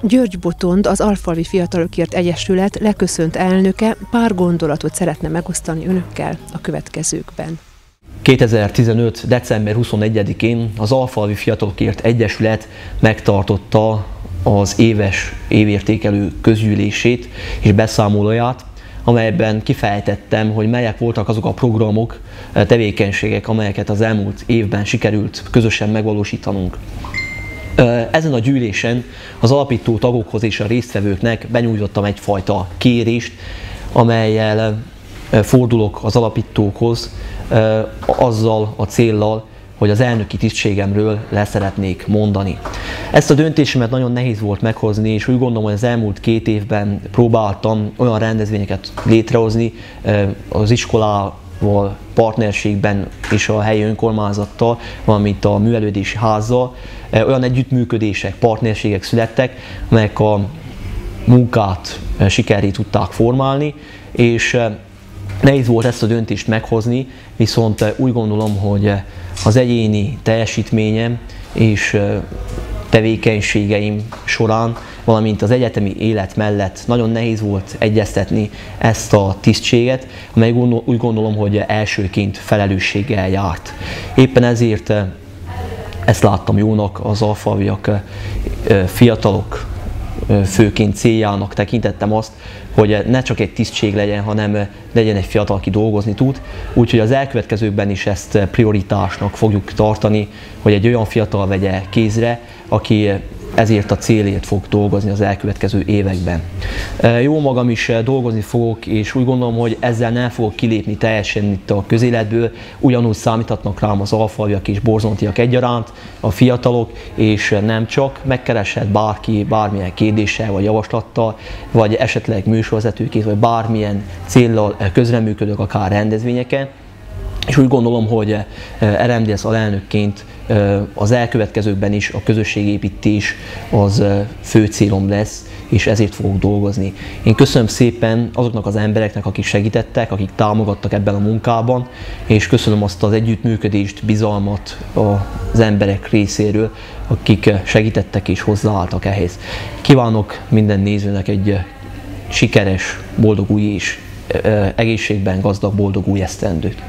György Botond, az Alfalvi Fiatalokért Egyesület leköszönt elnöke pár gondolatot szeretne megosztani önökkel a következőkben. 2015. december 21-én az Alfalvi Fiatalokért Egyesület megtartotta az éves évértékelő közgyűlését és beszámolóját, amelyben kifejtettem, hogy melyek voltak azok a programok, tevékenységek, amelyeket az elmúlt évben sikerült közösen megvalósítanunk. Ezen a gyűlésen az alapító tagokhoz és a résztvevőknek benyújtottam egyfajta kérést, amellyel fordulok az alapítókhoz azzal a céllal, hogy az elnöki tisztségemről leszeretnék mondani. Ezt a döntésemet nagyon nehéz volt meghozni, és úgy gondolom, hogy az elmúlt 2 évben próbáltam olyan rendezvényeket létrehozni az iskolával partnerségben és a helyi önkormányzattal, valamint a művelődési házzal. Olyan együttműködések, partnerségek születtek, amelyek a munkát sikerré tudták formálni, és nehéz volt ezt a döntést meghozni, viszont úgy gondolom, hogy az egyéni teljesítményem és tevékenységeim során, valamint az egyetemi élet mellett nagyon nehéz volt egyeztetni ezt a tisztséget, amely úgy gondolom, hogy elsőként felelősséggel járt. Éppen ezért ezt láttam jónak, az alfalviak fiatalok főként céljának tekintettem azt, hogy ne csak egy tisztség legyen, hanem legyen egy fiatal, aki dolgozni tud. Úgyhogy az elkövetkezőkben is ezt prioritásnak fogjuk tartani, hogy egy olyan fiatal vegye kézre, aki ezért a célért fog dolgozni az elkövetkező években. Jó magam is dolgozni fogok, és úgy gondolom, hogy ezzel nem fogok kilépni teljesen itt a közéletből. Ugyanúgy számíthatnak rám az alfalviak és borzontiak egyaránt, a fiatalok, és nem csak. Megkereshet bárki bármilyen kérdéssel vagy javaslattal, vagy esetleg műsorvezetőként, vagy bármilyen céllal közreműködök akár rendezvényeken. És úgy gondolom, hogy RMDSZ alelnökként az elkövetkezőkben is a közösségépítés az fő célom lesz, és ezért fogok dolgozni. Én köszönöm szépen azoknak az embereknek, akik segítettek, akik támogattak ebben a munkában, és köszönöm azt az együttműködést, bizalmat az emberek részéről, akik segítettek és hozzáálltak ehhez. Kívánok minden nézőnek egy sikeres, boldog új és egészségben gazdag, boldog új esztendőt.